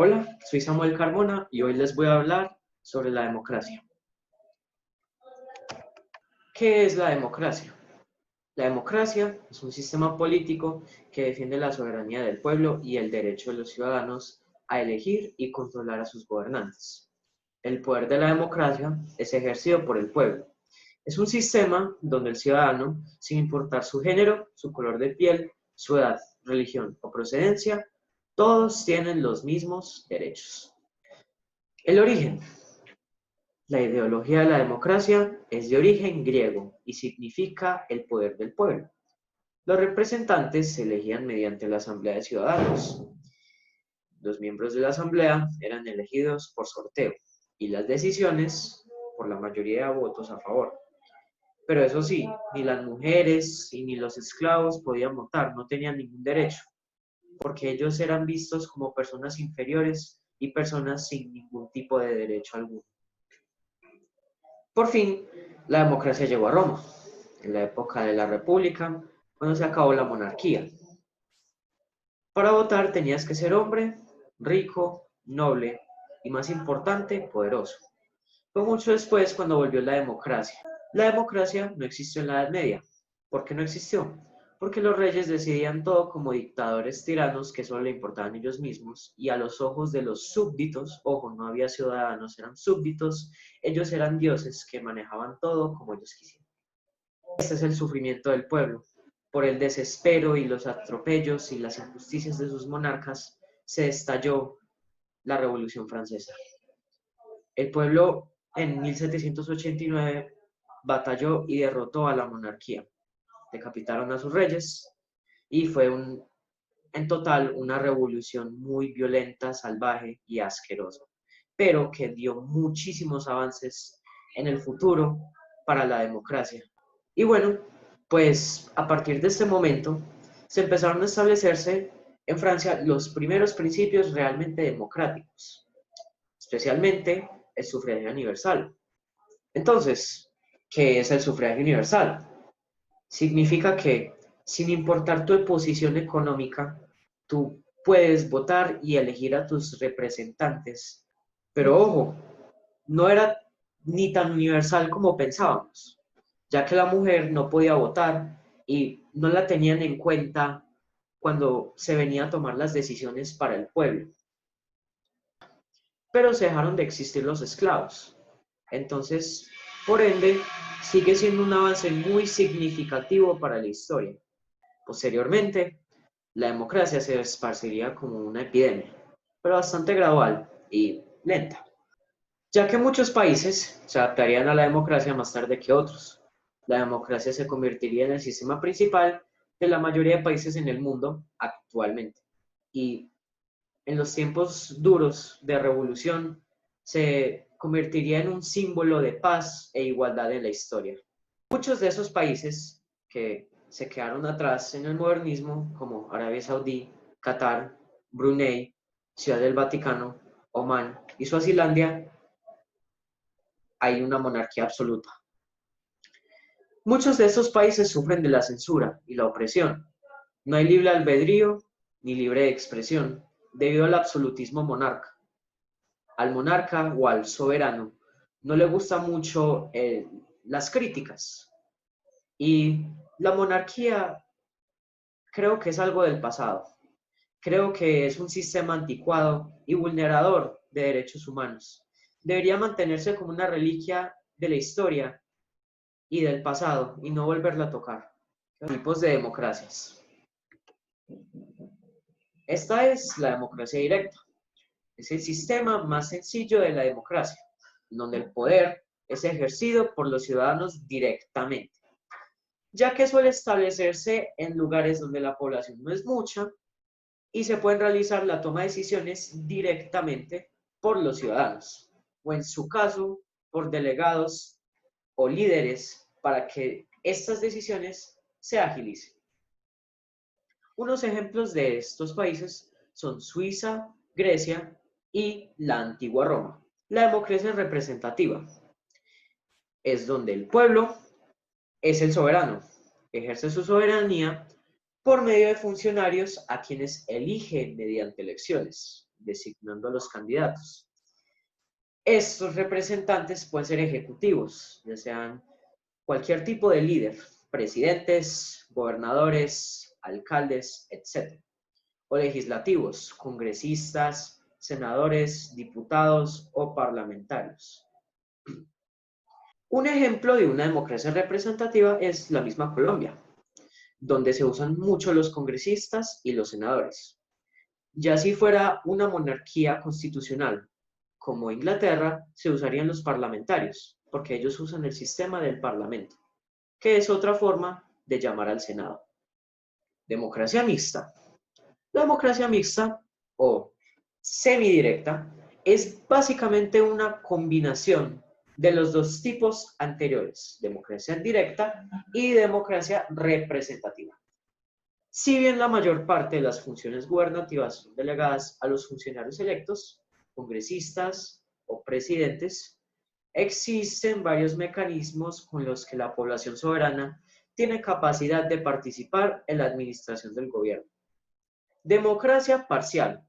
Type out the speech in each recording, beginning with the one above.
Hola, soy Samuel Carmona y hoy les voy a hablar sobre la democracia. ¿Qué es la democracia? La democracia es un sistema político que defiende la soberanía del pueblo y el derecho de los ciudadanos a elegir y controlar a sus gobernantes. El poder de la democracia es ejercido por el pueblo. Es un sistema donde el ciudadano, sin importar su género, su color de piel, su edad, religión o procedencia, todos tienen los mismos derechos. El origen. La ideología de la democracia es de origen griego y significa el poder del pueblo. Los representantes se elegían mediante la Asamblea de Ciudadanos. Los miembros de la Asamblea eran elegidos por sorteo y las decisiones por la mayoría de votos a favor. Pero eso sí, ni las mujeres y ni los esclavos podían votar, no tenían ningún derecho, porque ellos eran vistos como personas inferiores y personas sin ningún tipo de derecho alguno. Por fin, la democracia llegó a Roma, en la época de la República, cuando se acabó la monarquía. Para votar tenías que ser hombre, rico, noble y, más importante, poderoso. Fue mucho después cuando volvió la democracia. La democracia no existió en la Edad Media. ¿Por qué no existió? Porque los reyes decidían todo como dictadores tiranos que solo le importaban ellos mismos y a los ojos de los súbditos, ojo, no había ciudadanos, eran súbditos, ellos eran dioses que manejaban todo como ellos quisieran. Este es el sufrimiento del pueblo. Por el desespero y los atropellos y las injusticias de sus monarcas, se estalló la Revolución Francesa. El pueblo en 1789 batalló y derrotó a la monarquía. Decapitaron a sus reyes y fue en total una revolución muy violenta, salvaje y asquerosa, pero que dio muchísimos avances en el futuro para la democracia. Y bueno, pues a partir de este momento se empezaron a establecerse en Francia los primeros principios realmente democráticos, especialmente el sufragio universal. Entonces, ¿qué es el sufragio universal? Significa que, sin importar tu posición económica, tú puedes votar y elegir a tus representantes. Pero ojo, no era ni tan universal como pensábamos, ya que la mujer no podía votar y no la tenían en cuenta cuando se venía a tomar las decisiones para el pueblo. Pero se dejaron de existir los esclavos. Entonces, por ende, sigue siendo un avance muy significativo para la historia. Posteriormente, la democracia se esparciría como una epidemia, pero bastante gradual y lenta, ya que muchos países se adaptarían a la democracia más tarde que otros. La democracia se convertiría en el sistema principal de la mayoría de países en el mundo actualmente. Y en los tiempos duros de revolución se convertiría en un símbolo de paz e igualdad en la historia. Muchos de esos países que se quedaron atrás en el modernismo, como Arabia Saudí, Qatar, Brunei, Ciudad del Vaticano, Omán y Suazilandia, hay una monarquía absoluta. Muchos de estos países sufren de la censura y la opresión. No hay libre albedrío ni libre expresión, debido al absolutismo monarca. Al monarca o al soberano no le gustan mucho las críticas. Y la monarquía creo que es algo del pasado. Creo que es un sistema anticuado y vulnerador de derechos humanos. Debería mantenerse como una reliquia de la historia y del pasado y no volverla a tocar. Tipos de democracias. Esta es la democracia directa. Es el sistema más sencillo de la democracia, donde el poder es ejercido por los ciudadanos directamente, ya que suele establecerse en lugares donde la población no es mucha y se pueden realizar la toma de decisiones directamente por los ciudadanos, o en su caso, por delegados o líderes para que estas decisiones se agilicen. Unos ejemplos de estos países son Suiza, Grecia y la antigua Roma. La democracia representativa es donde el pueblo es el soberano, ejerce su soberanía por medio de funcionarios a quienes elige mediante elecciones. designando a los candidatos. Estos representantes pueden ser ejecutivos, ya sean cualquier tipo de líder, presidentes, gobernadores, alcaldes, etc. O legislativos, congresistas, senadores, diputados o parlamentarios. Un ejemplo de una democracia representativa es la misma Colombia, donde se usan mucho los congresistas y los senadores. Ya si fuera una monarquía constitucional, como Inglaterra, se usarían los parlamentarios, porque ellos usan el sistema del parlamento, que es otra forma de llamar al Senado. Democracia mixta. La democracia mixta, o semidirecta, es básicamente una combinación de los dos tipos anteriores, democracia directa y democracia representativa. Si bien la mayor parte de las funciones gubernativas son delegadas a los funcionarios electos, congresistas o presidentes, existen varios mecanismos con los que la población soberana tiene capacidad de participar en la administración del gobierno. Democracia parcial.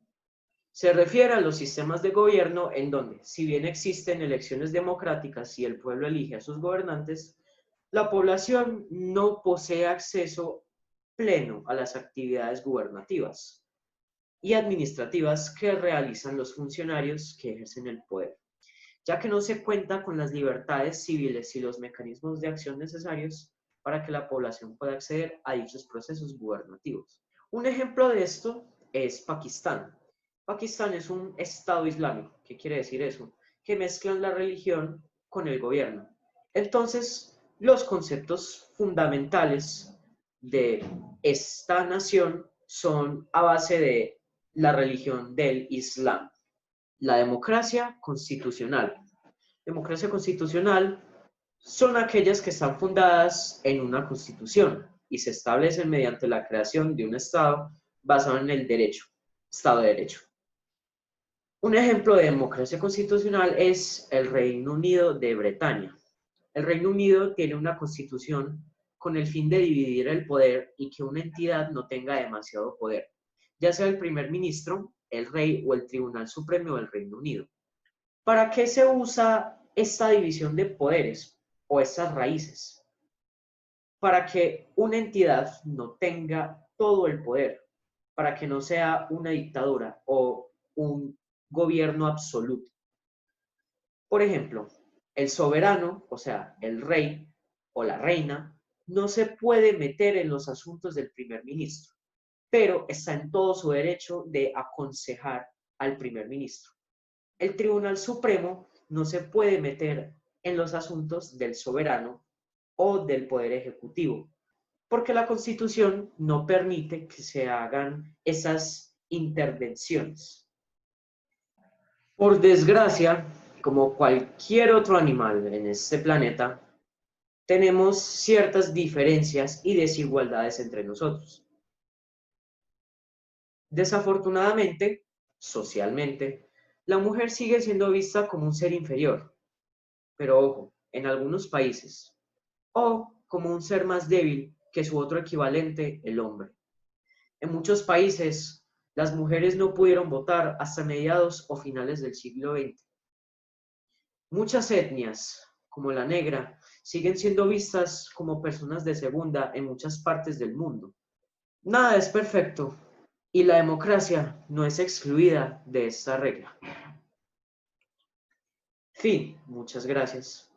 Se refiere a los sistemas de gobierno en donde, si bien existen elecciones democráticas y el pueblo elige a sus gobernantes, la población no posee acceso pleno a las actividades gubernativas y administrativas que realizan los funcionarios que ejercen el poder, ya que no se cuenta con las libertades civiles y los mecanismos de acción necesarios para que la población pueda acceder a dichos procesos gubernativos. Un ejemplo de esto es Pakistán. Pakistán es un estado islámico. ¿Qué quiere decir eso? Que mezclan la religión con el gobierno. Entonces, los conceptos fundamentales de esta nación son a base de la religión del Islam. La democracia constitucional. Democracia constitucional son aquellas que están fundadas en una constitución y se establecen mediante la creación de un Estado basado en el derecho, Estado de Derecho. Un ejemplo de democracia constitucional es el Reino Unido de Bretaña. El Reino Unido tiene una constitución con el fin de dividir el poder y que una entidad no tenga demasiado poder, ya sea el primer ministro, el rey o el Tribunal Supremo del Reino Unido. ¿Para qué se usa esta división de poderes o estas raíces? Para que una entidad no tenga todo el poder, para que no sea una dictadura o un gobierno absoluto. Por ejemplo, el soberano, o sea, el rey o la reina, no se puede meter en los asuntos del primer ministro, pero está en todo su derecho de aconsejar al primer ministro. El Tribunal Supremo no se puede meter en los asuntos del soberano o del Poder Ejecutivo, porque la Constitución no permite que se hagan esas intervenciones. Por desgracia, como cualquier otro animal en este planeta, tenemos ciertas diferencias y desigualdades entre nosotros. Desafortunadamente, socialmente, la mujer sigue siendo vista como un ser inferior, pero ojo, en algunos países, o como un ser más débil que su otro equivalente, el hombre. En muchos países, las mujeres no pudieron votar hasta mediados o finales del siglo XX. Muchas etnias, como la negra, siguen siendo vistas como personas de segunda en muchas partes del mundo. Nada es perfecto y la democracia no es excluida de esta regla. Fin, muchas gracias.